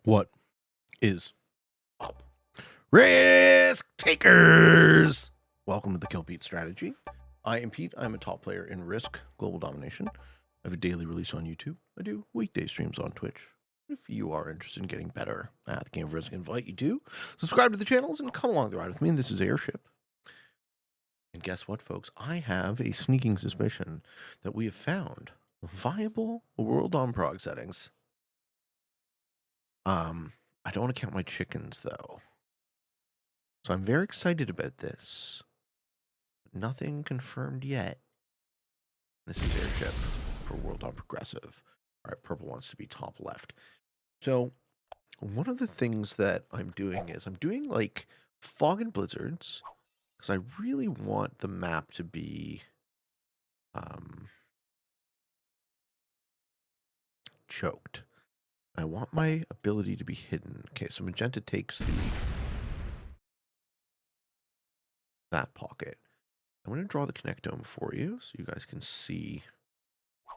What is up, risk takers? Welcome to the Kill Pete strategy. I am Pete. I'm a top player in Risk Global Domination. I have a daily release on YouTube. I do weekday streams on Twitch. If you are interested in getting better at the game of Risk, I invite you to subscribe to the channels and come along the ride with me. And this is Airship. And guess what, folks? I have a sneaking suspicion that we have found viable world on prog settings. I don't want to count my chickens, though. So I'm very excited about this. Nothing confirmed yet. This is Airship for World on Progressive. All right, purple wants to be top left. So one of the things that I'm doing is I'm doing like fog and blizzards because I really want the map to be choked. I want my ability to be hidden. Okay, so magenta takes that pocket. I'm going to draw the connectome for you so you guys can see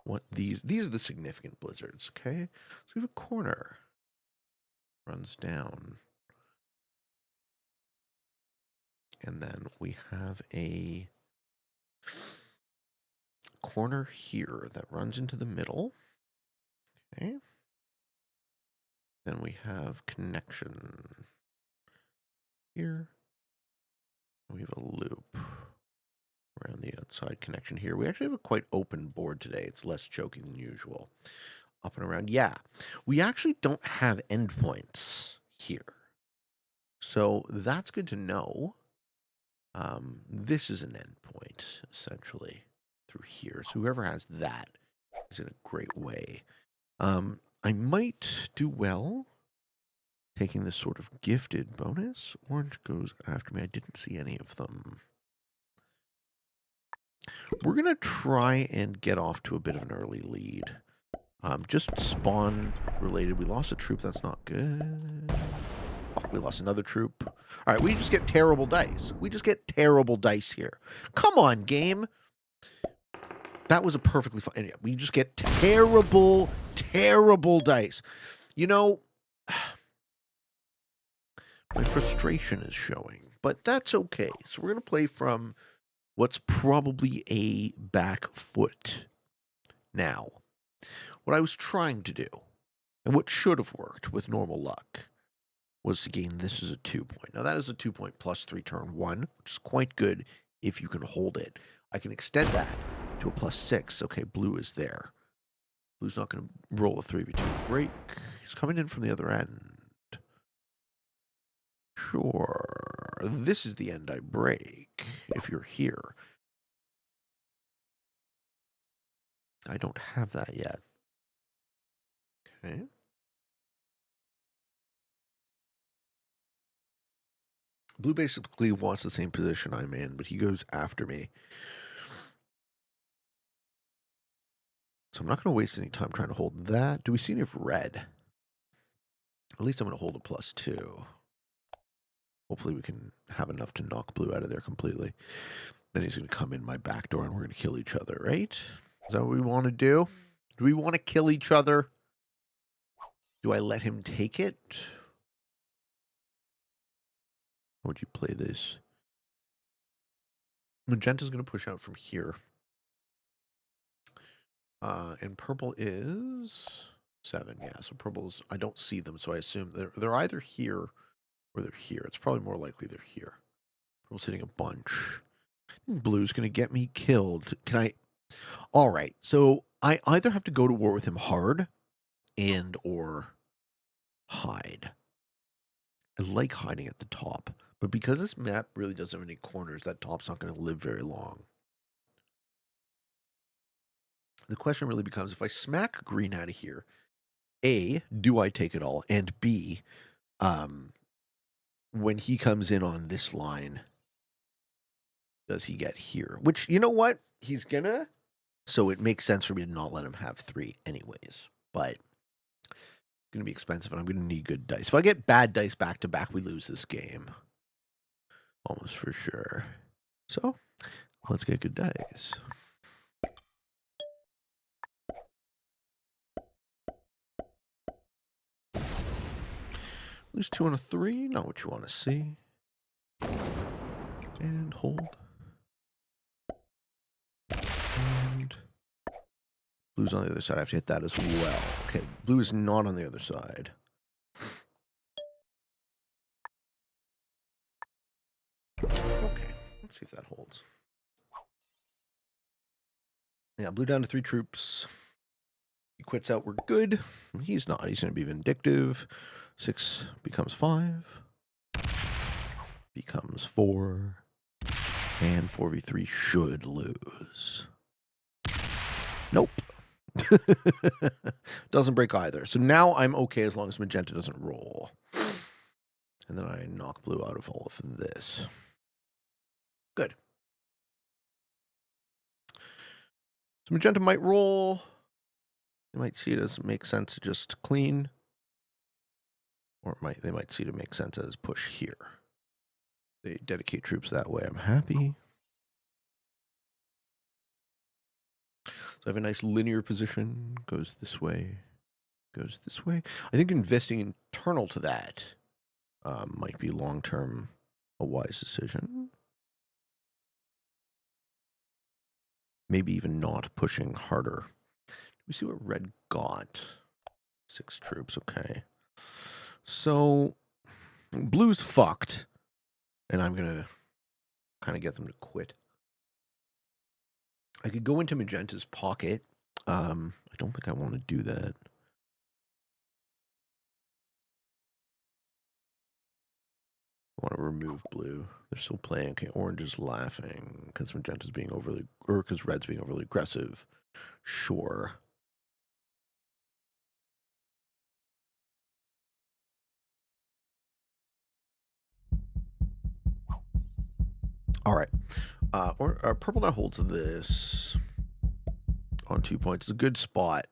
what these are the significant blizzards, okay? So we have a corner. Runs down. And then we have a corner here that runs into the middle. Okay. Then we have connection here. We have a loop around the outside connection here. We actually have a quite open board today. It's less choking than usual. Up and around. Yeah, we actually don't have endpoints here. So that's good to know. This is an endpoint, essentially, through here. So whoever has that is in a great way. I might do well taking this sort of gifted bonus. Orange goes after me. I didn't see any of them. We're going to try and get off to a bit of an early lead. Just spawn related. We lost a troop. That's not good. Oh, we lost another troop. All right, we just get terrible dice. We just get terrible dice here. Come on, game. That was a perfectly fine. Yeah, we just get terrible, terrible dice. You know, my frustration is showing, but that's okay. So we're going to play from what's probably a back foot. Now, what I was trying to do, and what should have worked with normal luck, was to gain this as a 2 point. Now, that is a 2 point plus 3 turn 1, which is quite good if you can hold it. I can extend that to a plus 6. Okay, blue is there. Blue's not going to roll a 3v2 break. He's coming in from the other end. Sure. This is the end I break if you're here. I don't have that yet. Okay. Blue basically wants the same position I'm in, but he goes after me. So I'm not going to waste any time trying to hold that. Do we see any of red? At least I'm going to hold a plus 2. Hopefully we can have enough to knock blue out of there completely. Then he's going to come in my back door and we're going to kill each other, right? Is that what we want to do? Do we want to kill each other? Do I let him take it? How would you play this? Magenta's going to push out from here. And purple is 7. Yeah, so purple's, I don't see them, so I assume they're either here or they're here. It's probably more likely they're here. Purple's hitting a bunch. I think blue's going to get me killed. Can I? All right, so I either have to go to war with him hard and or hide. I like hiding at the top, but because this map really doesn't have any corners, that top's not going to live very long. The question really becomes, if I smack green out of here, A, do I take it all? And B, when he comes in on this line, does he get here? Which, you know what? He's gonna. So it makes sense for me to not let him have 3 anyways. But it's going to be expensive, and I'm going to need good dice. If I get bad dice back to back, we lose this game. Almost for sure. So let's get good dice. Lose 2 on a 3, not what you want to see. And hold. And blue's on the other side. I have to hit that as well. Okay, blue is not on the other side. Okay, let's see if that holds. Yeah, blue down to 3 troops. He quits out, we're good. He's not, he's going to be vindictive. 6 becomes 5. Becomes 4. And 4v3 should lose. Nope. Doesn't break either. So now I'm okay as long as magenta doesn't roll. And then I knock blue out of all of this. Good. So magenta might roll. They might see it as it makes sense to just clean. Or they might see it make sense as push here. They dedicate troops that way. I'm happy. So I have a nice linear position. Goes this way. Goes this way. I think investing internal to that might be long-term a wise decision. Maybe even not pushing harder. We see what red got. 6 troops, okay. So blue's fucked. And I'm going to kind of get them to quit. I could go into magenta's pocket. I don't think I want to do that. I want to remove blue. They're still playing. Okay, orange is laughing because magenta's being overly, or because red's being overly aggressive. Sure. All right. Purple now holds this on 2 points. It's a good spot.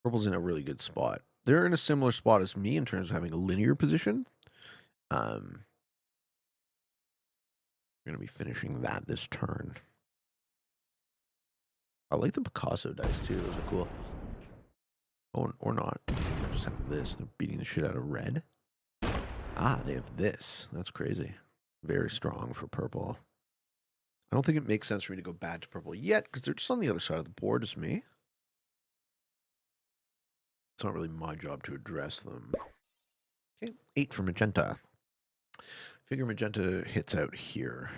Purple's in a really good spot. They're in a similar spot as me in terms of having a linear position. We're going to be finishing that this turn. I like the Picasso dice too. Those are cool. Oh, or not. I just have this. They're beating the shit out of red. Ah, they have this. That's crazy. Very strong for purple. I don't think it makes sense for me to go bad to purple yet because they're just on the other side of the board as me. It's not really my job to address them. Okay, 8 for magenta. Figure magenta hits out here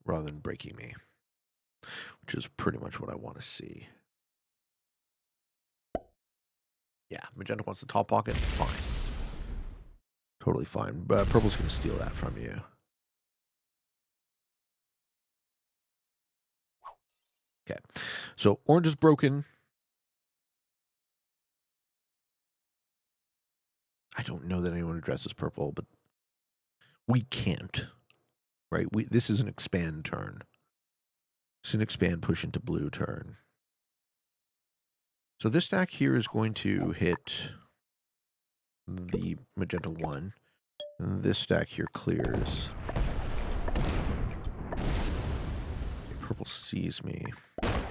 rather than breaking me, which is pretty much what I want to see. Yeah, magenta wants the top pocket. Fine. Totally fine. But purple's going to steal that from you. Okay. So orange is broken. I don't know that anyone addresses purple, but we can't. Right? This is an expand turn. It's an expand push into blue turn. So this stack here is going to hit the magenta 1. And this stack here clears. Purple sees me. Can't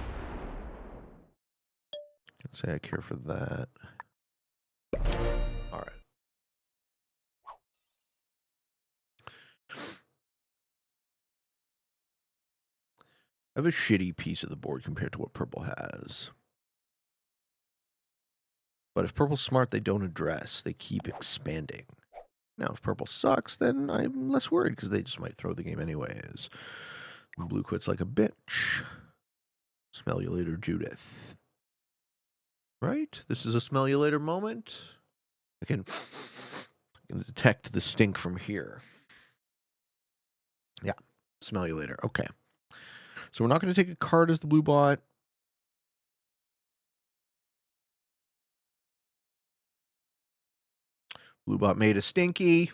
say I care for that. All right. I have a shitty piece of the board compared to what purple has. But if purple's smart, they don't address. They keep expanding. Now, if purple sucks, then I'm less worried because they just might throw the game anyways. Blue quits like a bitch. Smell you later, Judith. Right? This is a smell you later moment. I can detect the stink from here. Yeah. Smell you later. Okay. So we're not going to take a card as the blue bot. Blue bot made a stinky.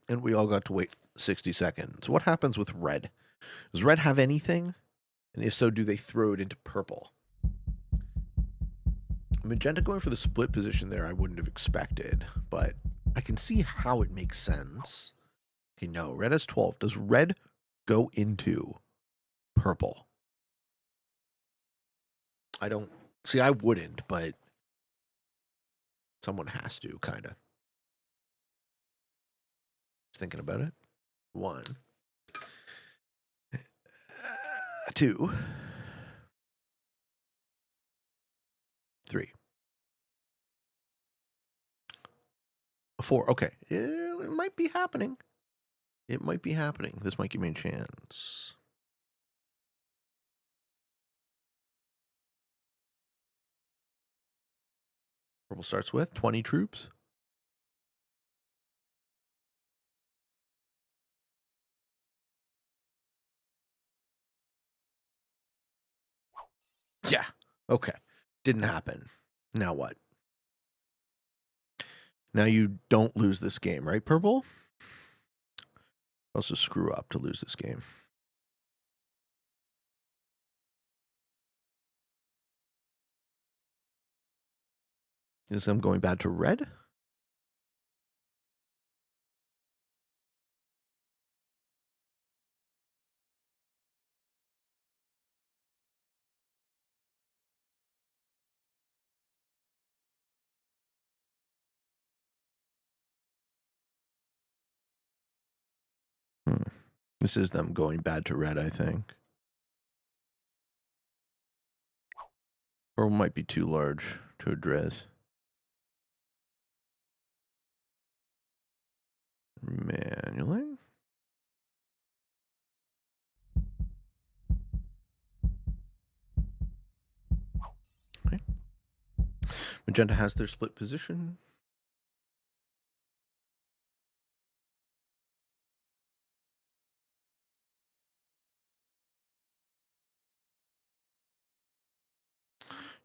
And we all got to wait 60 seconds. What happens with red? Does red have anything? And if so, do they throw it into purple? Magenta going for the split position there, I wouldn't have expected. But I can see how it makes sense. Okay, no. Red has 12. Does red go into purple? I don't... See, I wouldn't, but Someone has to, kind of. Just thinking about it. 1, 2, 3, 4. Okay. It might be happening. It might be happening. This might give me a chance. Purple starts with 20 troops. Yeah. Okay. Didn't happen. Now what? Now you don't lose this game, right, Purple? Also screw up to lose this game. Is I'm going bad to red? This is them going bad to red, I think. Or might be too large to address. Manually? Okay. Magenta has their split position.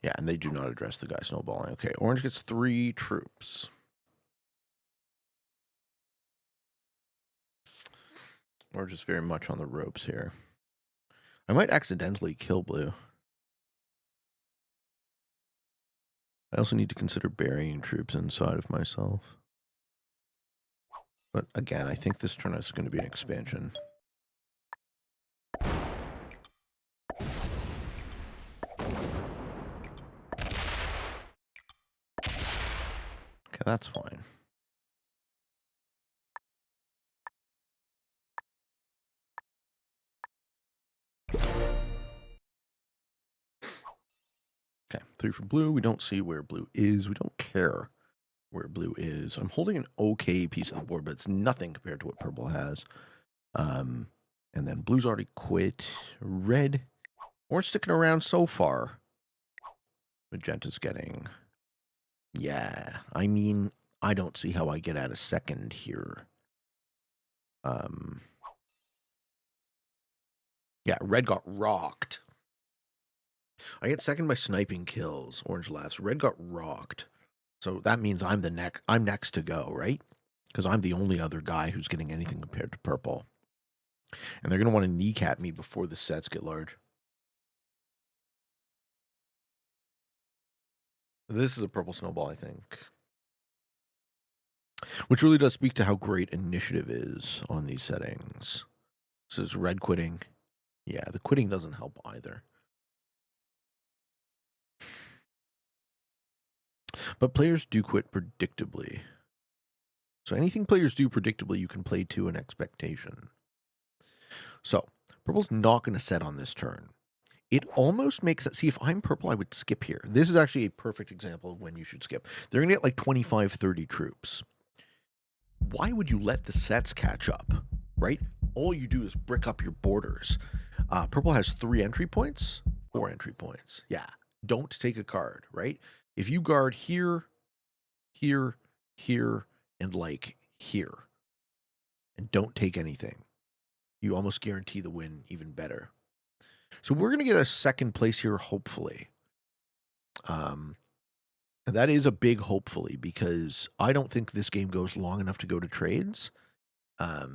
Yeah, and they do not address the guy snowballing. Okay, orange gets 3 troops. Orange is very much on the ropes here. I might accidentally kill blue. I also need to consider burying troops inside of myself. But again, I think this turn is going to be an expansion. Okay, that's fine. Okay, 3 for blue. We don't see where blue is. We don't care where blue is. I'm holding an okay piece of the board, but it's nothing compared to what purple has. And then blue's already quit. Red, we're sticking around so far. Magenta's getting... Yeah, I mean, I don't see how I get out a second here. Yeah, red got rocked. I get second by sniping kills. Orange laughs. Red got rocked. So that means I'm next to go, right? Because I'm the only other guy who's getting anything compared to purple. And they're going to want to kneecap me before the sets get large. This is a purple snowball, I think. Which really does speak to how great initiative is on these settings. This is red quitting. Yeah, the quitting doesn't help either. But players do quit predictably. So anything players do predictably, you can play to an expectation. So purple's not going to set on this turn. It almost makes it... See, if I'm purple, I would skip here. This is actually a perfect example of when you should skip. They're going to get like 25, 30 troops. Why would you let the sets catch up, right? All you do is brick up your borders. Purple has 3 entry points, 4 entry points. Yeah, don't take a card, right? If you guard here, here, here, and like here, and don't take anything, you almost guarantee the win even better. So we're going to get a second place here, hopefully. And that is a big hopefully, because I don't think this game goes long enough to go to trades that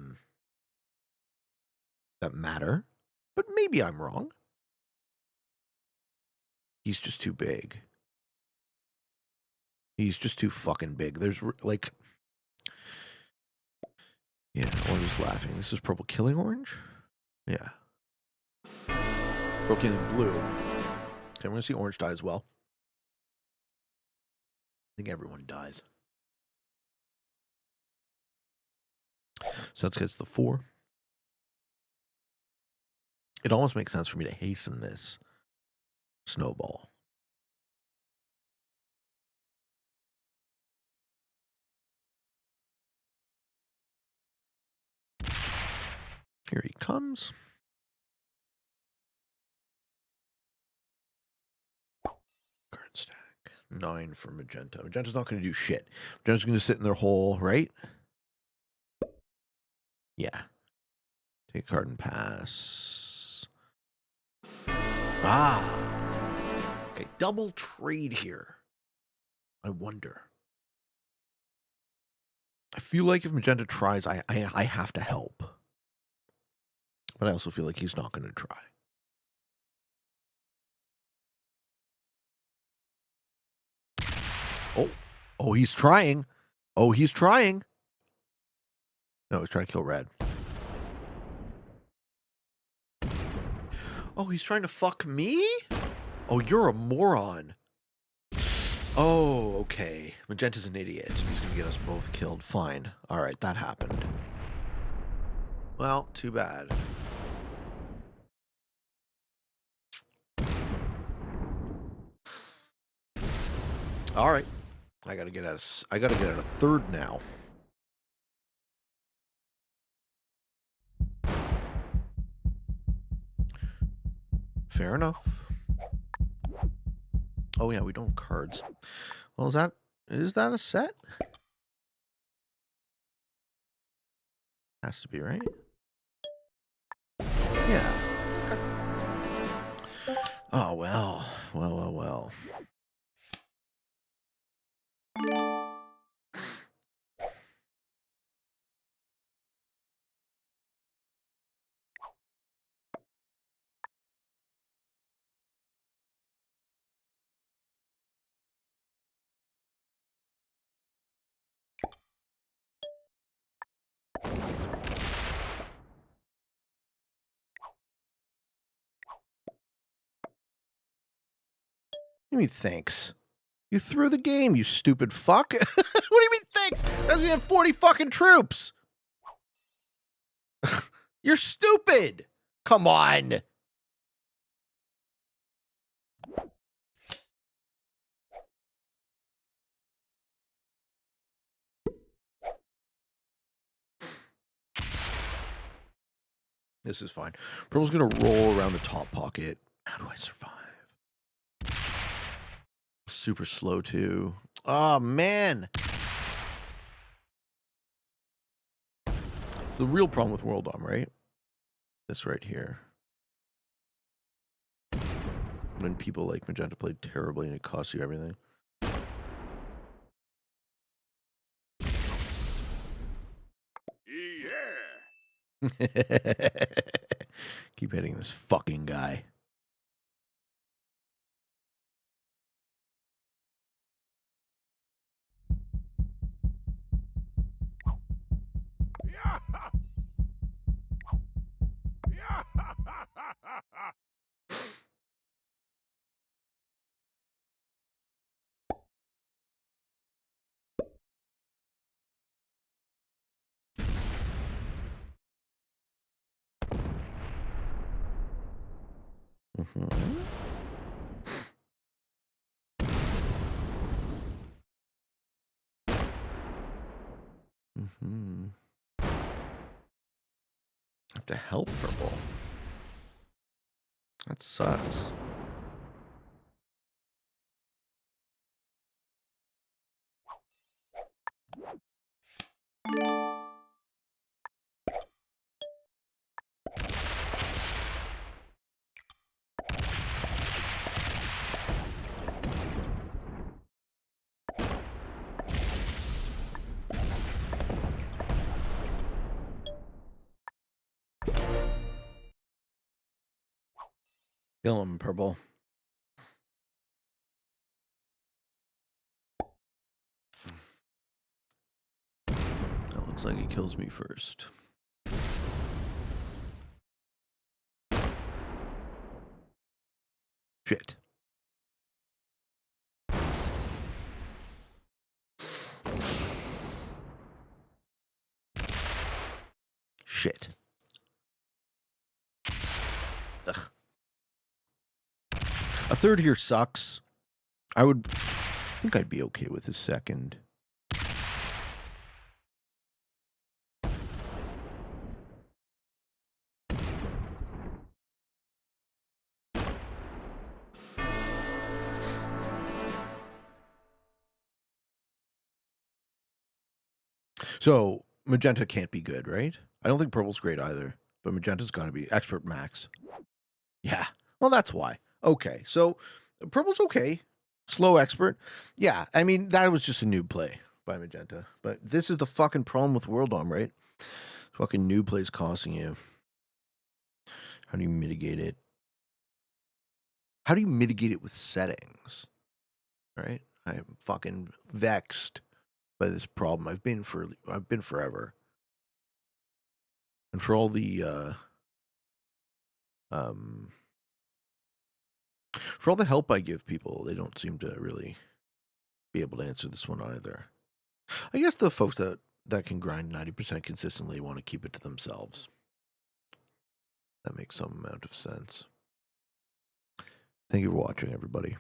matter. But maybe I'm wrong. He's just too big. He's just too fucking big. There's like... Yeah, orange is laughing. This is purple killing orange? Yeah. Purple killing blue. Okay, I'm going to see orange die as well. think everyone dies. So that gets the 4. It almost makes sense for me to hasten this snowball. Here he comes. Card stack. 9 for Magenta. Magenta's not going to do shit. Magenta's going to sit in their hole, right? Yeah. Take a card and pass. Ah. Okay, double trade here. I wonder. I feel like if Magenta tries, I have to help. But I also feel like he's not going to try. Oh, he's trying. Oh, he's trying. No, he's trying to kill red. Oh, he's trying to fuck me? Oh, you're a moron. Oh, okay. Magenta's an idiot. He's going to get us both killed. Fine. All right, that happened. Well, too bad. All right. I got to get out a third now. Fair enough. Oh yeah, we don't have cards. Well, is that a set? Has to be, right? Yeah. Oh well. Well. What do you mean, thanks? You threw the game, you stupid fuck. What do you mean, thanks? Because you have 40 fucking troops. You're stupid. Come on. This is fine. Purple's going to roll around the top pocket. How do I survive? Super slow, too. Oh, man. It's the real problem with World Dom, right? This right here. When people like Magenta play terribly and it costs you everything. Yeah. Keep hitting this fucking guy. Mm-hmm. Mm-hmm. Have to help purple. That sucks. Kill him, purple. That looks like he kills me first. Shit. Shit. Ugh. A third here sucks. I think I'd be okay with a second. So magenta can't be good, right? I don't think purple's great either, but magenta's got to be expert max. Yeah. Well, that's why. Okay. So purple's okay. Slow expert. Yeah. I mean, that was just a noob play by magenta. But this is the fucking problem with World Dom, right? Fucking noob plays costing you. How do you mitigate it? How do you mitigate it with settings? Right? I'm fucking vexed by this problem. I've been forever. And for all the for all the help I give people, they don't seem to really be able to answer this one either. I guess the folks that can grind 90% consistently want to keep it to themselves. That makes some amount of sense. Thank you for watching, everybody.